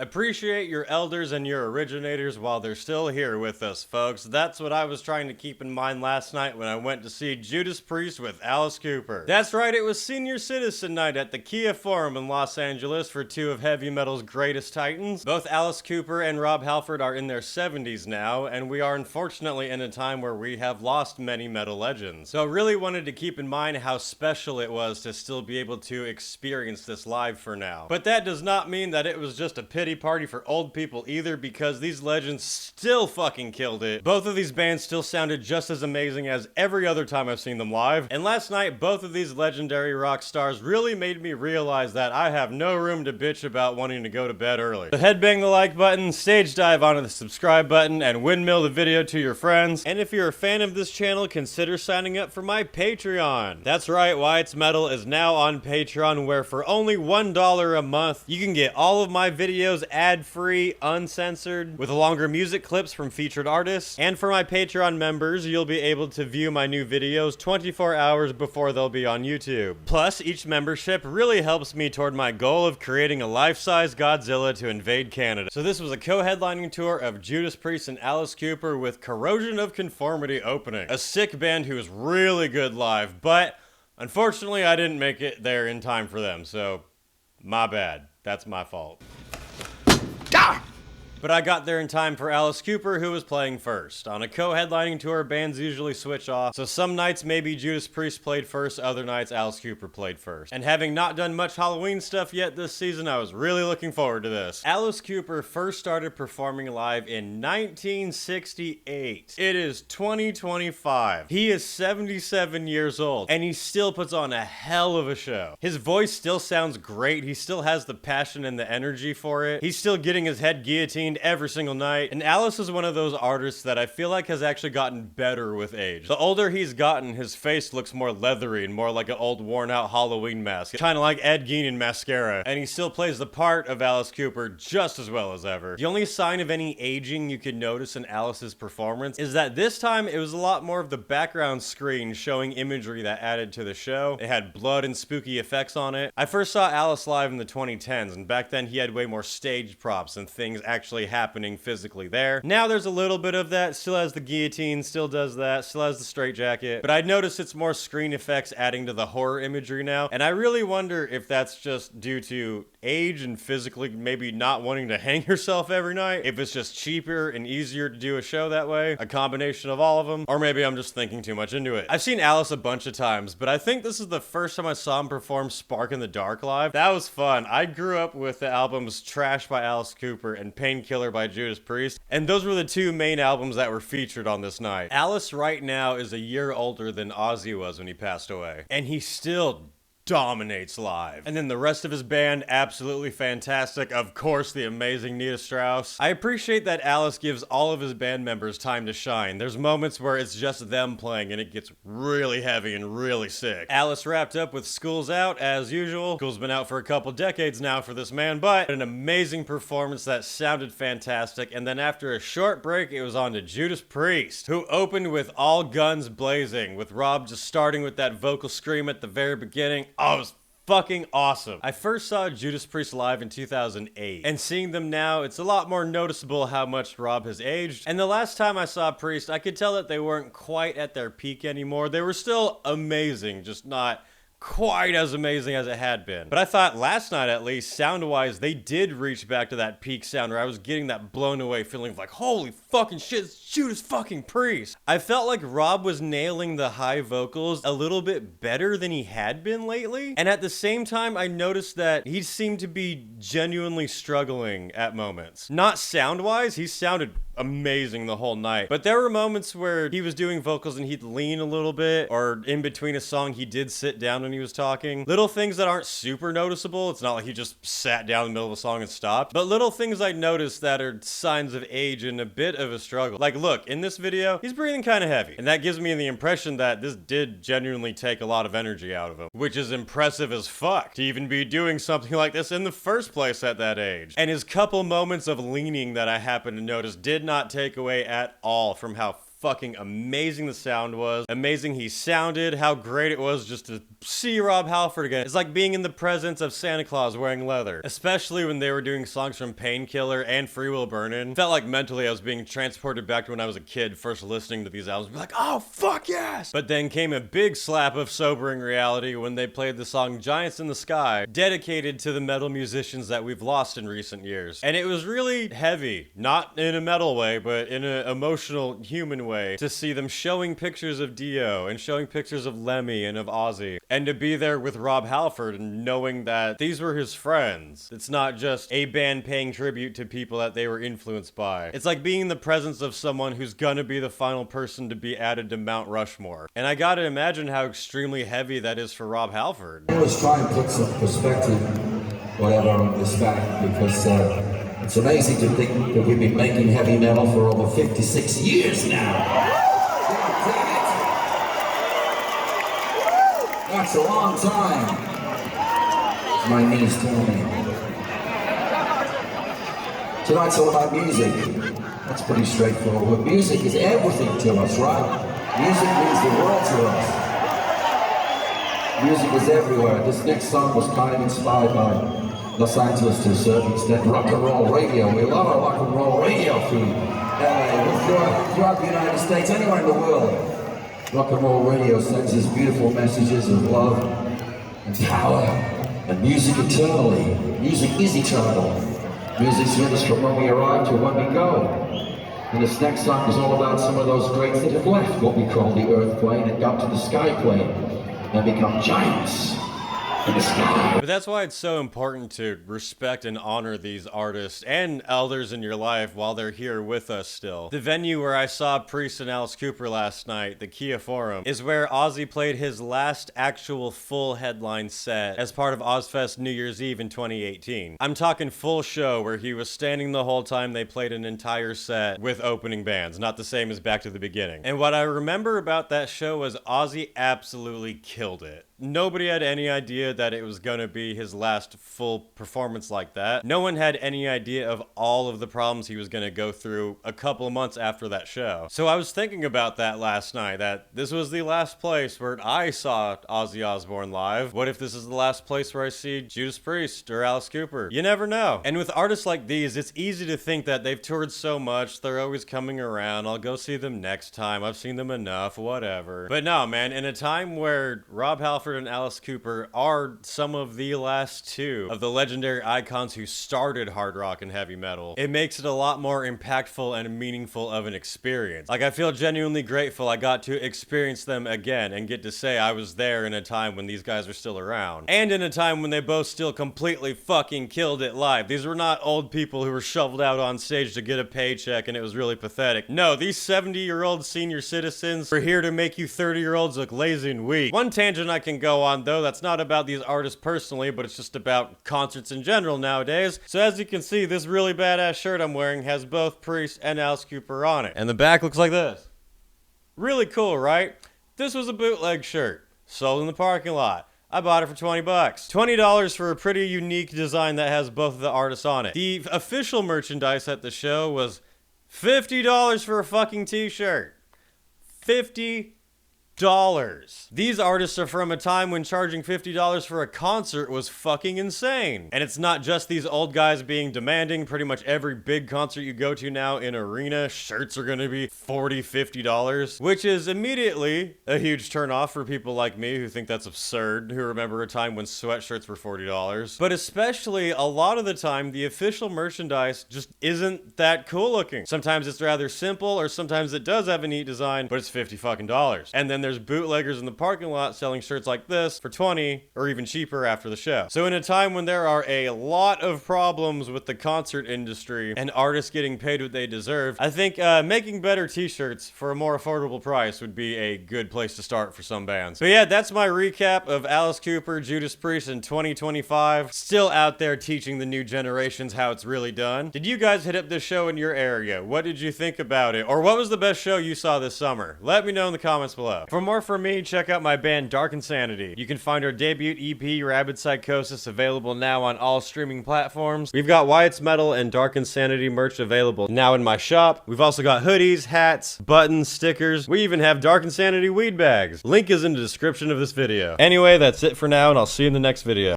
Appreciate your elders and your originators while they're still here with us, folks. That's what I was trying to keep in mind last night when I went to see Judas Priest with Alice Cooper. That's right, it was Senior Citizen Night at the Kia Forum in Los Angeles for two of heavy metal's greatest titans. Both Alice Cooper and Rob Halford are in their 70s now, and we are unfortunately in a time where we have lost many metal legends. So I really wanted to keep in mind how special it was to still be able to experience this live for now. But that does not mean that it was just a pity party for old people either, because these legends still fucking killed it. Both of these bands still sounded just as amazing as every other time I've seen them live, and last night both of these legendary rock stars really made me realize that I have no room to bitch about wanting to go to bed early. So headbang the like button, stage dive onto the subscribe button, and windmill the video to your friends. And if you're a fan of this channel, consider signing up for my Patreon. That's right, Why It's Metal is now on Patreon, where for only $1 a month you can get all of my videos ad-free, uncensored, with longer music clips from featured artists. And for my Patreon members, you'll be able to view my new videos 24 hours before they'll be on YouTube. Plus, each membership really helps me toward my goal of creating a life-size Godzilla to invade Canada. So this was a co-headlining tour of Judas Priest and Alice Cooper with Corrosion of Conformity opening. A sick band who is really good live, but unfortunately I didn't make it there in time for them, so my bad. That's my fault. But I got there in time for Alice Cooper, who was playing first. On a co-headlining tour, bands usually switch off, so some nights maybe Judas Priest played first, other nights Alice Cooper played first. And having not done much Halloween stuff yet this season, I was really looking forward to this. Alice Cooper first started performing live in 1968. It is 2025. He is 77 years old, and he still puts on a hell of a show. His voice still sounds great, he still has the passion and the energy for it. He's still getting his head guillotined every single night, and Alice is one of those artists that I feel like has actually gotten better with age. The older he's gotten, his face looks more leathery and more like an old worn out Halloween mask, kind of like Ed Gein in Mascara, and he still plays the part of Alice Cooper just as well as ever. The only sign of any aging you can notice in Alice's performance is that this time it was a lot more of the background screen showing imagery that added to the show. It had blood and spooky effects on it. I first saw Alice live in the 2010s, and back then he had way more stage props and things actually happening physically there. Now there's a little bit of that, still has the guillotine, still does that, still has the straitjacket, but I'd notice it's more screen effects adding to the horror imagery now, and I really wonder if that's just due to age and physically maybe not wanting to hang yourself every night, if it's just cheaper and easier to do a show that way, a combination of all of them, or maybe I'm just thinking too much into it. I've seen Alice a bunch of times, but I think this is the first time I saw him perform Spark in the Dark live. That was fun. I grew up with the albums Trash by Alice Cooper and Painkiller by Judas Priest, and those were the two main albums that were featured on this night. Alice right now is a year older than Ozzy was when he passed away, and he still dominates live. And then the rest of his band, absolutely fantastic. Of course, the amazing Nita Strauss. I appreciate that Alice gives all of his band members time to shine. There's moments where it's just them playing and it gets really heavy and really sick. Alice wrapped up with School's Out, as usual. School's been out for a couple decades now for this man, but an amazing performance that sounded fantastic. And then after a short break, it was on to Judas Priest, who opened with all guns blazing, with Rob just starting with that vocal scream at the very beginning. Oh, it was fucking awesome. I first saw Judas Priest live in 2008, and seeing them now, it's a lot more noticeable how much Rob has aged. And the last time I saw Priest, I could tell that they weren't quite at their peak anymore. They were still amazing, just not quite as amazing as it had been. But I thought last night, at least, sound-wise, they did reach back to that peak sound where I was getting that blown away feeling of like, holy fucking shit, it's Judas fucking Priest. I felt like Rob was nailing the high vocals a little bit better than he had been lately. And at the same time, I noticed that he seemed to be genuinely struggling at moments. Not sound-wise, he sounded amazing the whole night, but there were moments where he was doing vocals and he'd lean a little bit, or in between a song he did sit down when he was talking. Little things that aren't super noticeable. It's not like he just sat down in the middle of a song and stopped, but little things I noticed that are signs of age and a bit of a struggle. Like, look, in this video, he's breathing kind of heavy, and that gives me the impression that this did genuinely take a lot of energy out of him, which is impressive as fuck to even be doing something like this in the first place at that age. And his couple moments of leaning that I happened to notice did not take away at all from how fucking amazing the sound was, amazing he sounded, how great it was just to see Rob Halford again. It's like being in the presence of Santa Claus wearing leather, especially when they were doing songs from Painkiller and Free Will Burnin'. Felt like mentally I was being transported back to when I was a kid first listening to these albums, be like, oh fuck yes! But then came a big slap of sobering reality when they played the song Giants in the Sky, dedicated to the metal musicians that we've lost in recent years. And it was really heavy, not in a metal way, but in an emotional, human way, to see them showing pictures of Dio and showing pictures of Lemmy and of Ozzy, and to be there with Rob Halford and knowing that these were his friends. It's not just a band paying tribute to people that they were influenced by. It's like being in the presence of someone who's gonna be the final person to be added to Mount Rushmore. And I gotta imagine how extremely heavy that is for Rob Halford. I always try and put some perspective, whatever, on this fact, because it's amazing to think that we've been making heavy metal for over 56 years now. That's a long time. My knees tell me. Tonight's all about music. That's pretty straightforward. Music is everything to us, right? Music means the world to us. Music is everywhere. This next song was kind of inspired by Los Angeles to a certain extent. Rock and roll radio. We love our rock and roll radio through LA, throughout the United States, anywhere in the world. Rock and roll radio sends us beautiful messages of love and power and music eternally. Music is eternal. Music's with us from when we arrive to when we go. And this next song is all about some of those greats that have left what we call the earth plane and got to the sky plane and become giants in the sky. But that's why it's so important to respect and honor these artists and elders in your life while they're here with us still. The venue where I saw Priest and Alice Cooper last night, the Kia Forum, is where Ozzy played his last actual full headline set as part of Ozfest New Year's Eve in 2018. I'm talking full show where he was standing the whole time they played an entire set with opening bands, not the same as Back to the Beginning. And what I remember about that show was Ozzy absolutely killed it. Nobody had any idea that it was gonna be his last full performance like that. No one had any idea of all of the problems he was gonna go through a couple of months after that show. So I was thinking about that last night, that this was the last place where I saw Ozzy Osbourne live. What if this is the last place where I see Judas Priest or Alice Cooper? You never know. And with artists like these, it's easy to think that they've toured so much, they're always coming around, I'll go see them next time, I've seen them enough, whatever. But no, man, in a time where Rob Halford and Alice Cooper are some of the last two of the legendary icons who started hard rock and heavy metal, it makes it a lot more impactful and meaningful of an experience. Like, I feel genuinely grateful I got to experience them again and get to say I was there in a time when these guys were still around. And in a time when they both still completely fucking killed it live. These were not old people who were shoveled out on stage to get a paycheck and it was really pathetic. No, these 70-year-old senior citizens were here to make you 30-year-olds look lazy and weak. One tangent I can go on, though, that's not about these artists personally, but it's just about concerts in general nowadays. So as you can see, this really badass shirt I'm wearing has both Priest and Alice Cooper on it. And the back looks like this. Really cool, right? This was a bootleg shirt, sold in the parking lot. I bought it for 20 bucks. $20 for a pretty unique design that has both of the artists on it. The official merchandise at the show was $50 for a fucking t-shirt. $50. These artists are from a time when charging $50 for a concert was fucking insane. And it's not just these old guys being demanding. Pretty much every big concert you go to now in arena, shirts are gonna be $40, $50, which is immediately a huge turnoff for people like me who think that's absurd, who remember a time when sweatshirts were $40. But especially a lot of the time, the official merchandise just isn't that cool looking. Sometimes it's rather simple, or sometimes it does have a neat design, but it's $50 fucking dollars. And then there's bootleggers in the parking lot selling shirts like this for 20 or even cheaper after the show. So in a time when there are a lot of problems with the concert industry and artists getting paid what they deserve, I think making better t-shirts for a more affordable price would be a good place to start for some bands. But yeah, that's my recap of Alice Cooper, Judas Priest in 2025. Still out there teaching the new generations how it's really done. Did you guys hit up this show in your area? What did you think about it? Or what was the best show you saw this summer? Let me know in the comments below. For For more from me, check out my band Dark Insanity. You can find our debut EP, Rabid Psychosis, available now on all streaming platforms. We've got Wyatt's Metal and Dark Insanity merch available now in my shop. We've also got hoodies, hats, buttons, stickers. We even have Dark Insanity weed bags. Link is in the description of this video. Anyway, that's it for now, and I'll see you in the next video.